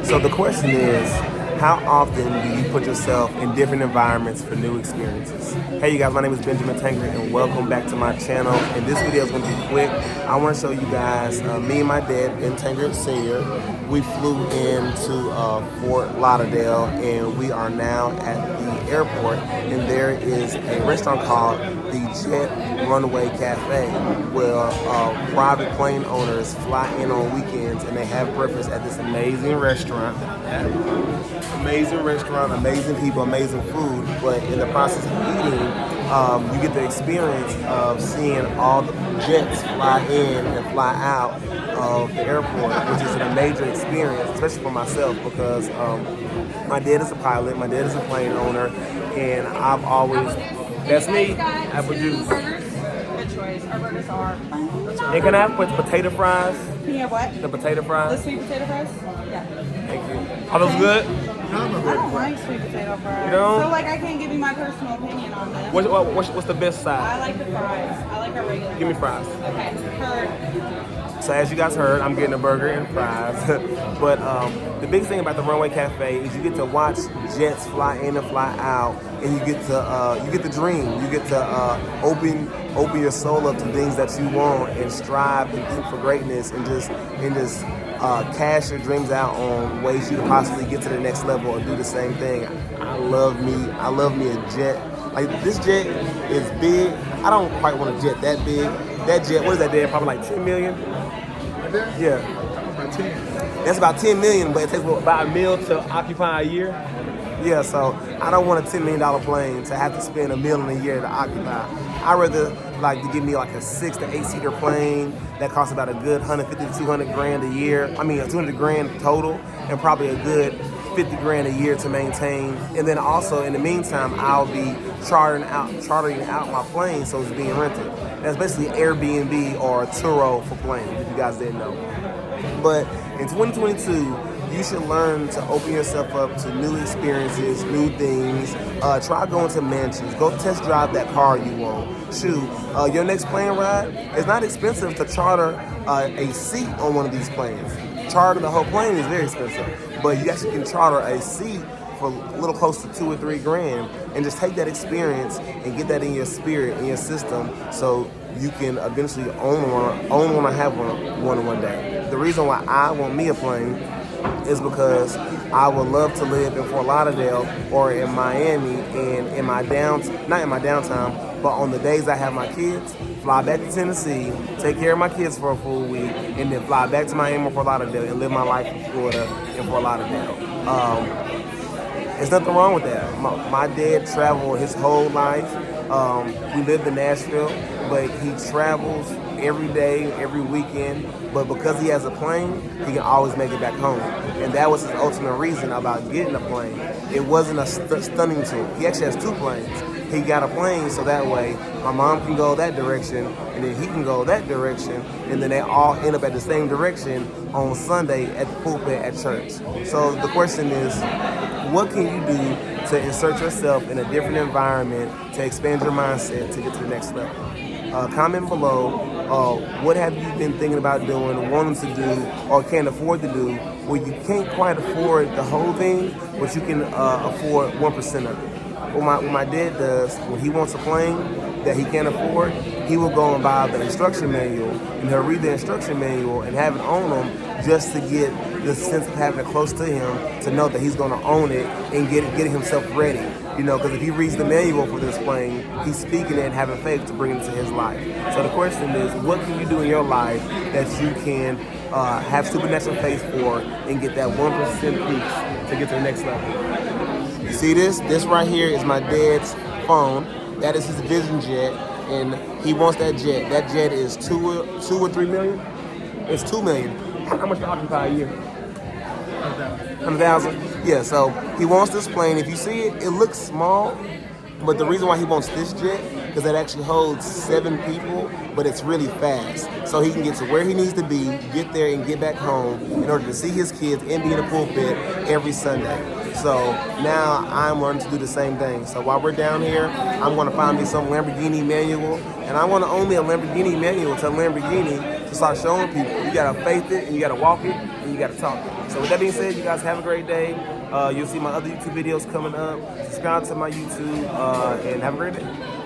So the question is, how often do you put yourself in different environments for new experiences? Hey you guys, my name is Benjamin Tanger and welcome back to my channel. And this video is going to be quick. I want to show you guys me and my dad, Ben Tanger Sr. We flew into Fort Lauderdale and we are now at the airport, and there is a restaurant called the Jet Runway Cafe where private plane owners fly in on weekends and they have breakfast at this amazing restaurant. Amazing restaurant, amazing people, amazing food, but in the process of eating, you get the experience of seeing all the jets fly in and fly out of the airport, which is a major experience, especially for myself, because my dad is a pilot, my dad is a plane owner, and I've always, that's me, apple juice. Good choice. Our burgers are. And can I have potato fries? Can you have what? The potato The fries? sweet potato fries? Yeah. Thank you. Are those good? I don't like sweet potato fries. You don't? So like I can't give you my personal opinion on them. What's the best I side? like the fries. I like our regular. Give me fries. Okay. Heard. So as you guys heard, I'm getting a burger and fries. But the big thing about the Runway Cafe is you get to watch jets fly in and fly out, and you get to dream. You get to open your soul up to things that you want and strive and think for greatness, and just cash your dreams out on ways you can possibly get to the next level or do the same thing. I love me a jet. Like, this jet is big. I don't quite want a jet that big. That jet, what is that, Dad? Probably like 10 million? Yeah. About 10. That's about 10 million, but it takes about $1 million to occupy a year. Yeah, so I don't want a $10 million plane to have to spend $1 million a year to occupy. I'd rather like to give me like a 6 to 8 seater plane that costs about a good 150 to 200 grand a year. I mean, 200 grand total, and probably a good 50 grand a year to maintain. And then also in the meantime, I'll be chartering out my plane, so it's being rented. That's basically Airbnb or Turo for planes, if you guys didn't know. But in 2022, you should learn to open yourself up to new experiences, new things. Try going to mansions. Go test drive that car you want. Shoot, your next plane ride, it's not expensive to charter a seat on one of these planes. Chartering the whole plane is very expensive, but you actually can charter a seat for a little close to 2 or 3 grand, and just take that experience and get that in your spirit, in your system, so you can eventually own one or have one day. The reason why I want me a plane is because I would love to live in Fort Lauderdale or in Miami, and not in my downtime, but on the days I have my kids, fly back to Tennessee, take care of my kids for a full week, and then fly back to Miami or Fort Lauderdale and live my life in Florida in Fort Lauderdale. There's nothing wrong with that. My dad traveled his whole life. We lived in Nashville, but he travels every day, every weekend. But because he has a plane, he can always make it back home. And that was his ultimate reason about getting a plane. It wasn't a stunning tool. He actually has 2 planes. He got a plane so that way my mom can go that direction, and then he can go that direction, and then they all end up at the same direction on Sunday at the pulpit at church. So the question is, what can you do to insert yourself in a different environment to expand your mindset to get to the next level? Comment below, what have you been thinking about doing, wanting to do, or can't afford to do, where you can't quite afford the whole thing, but you can afford 1% of it. What my dad does, when he wants a plane that he can't afford, he will go and buy the instruction manual, and he'll read the instruction manual and have it on him, just to get the sense of having it close to him, to know that he's going to own it and getting himself ready. You know, because if he reads the manual for this plane, he's speaking it and having faith to bring it to his life. So the question is, what can you do in your life that you can have supernatural faith for and get that 1% piece to get to the next level? You see this? This right here is my dad's phone. That is his Vision Jet, and he wants that jet. That jet is 2 or 3 million? It's 2 million. How much to occupy a year? 100,000. Yeah, so he wants this plane. If you see it, it looks small, but the reason why he wants this jet, because it actually holds 7 people, but it's really fast. So he can get to where he needs to be, get there and get back home in order to see his kids and be in the pulpit every Sunday. So now I'm learning to do the same thing. So while we're down here, I'm going to find me some Lamborghini manual, and I want to own me a Lamborghini manual to Lamborghini to start showing people you got to faith it and you got to walk it and you you got to talk. So with that being said, you guys have a great day. You'll see my other YouTube videos coming up. Subscribe to my YouTube and have a great day.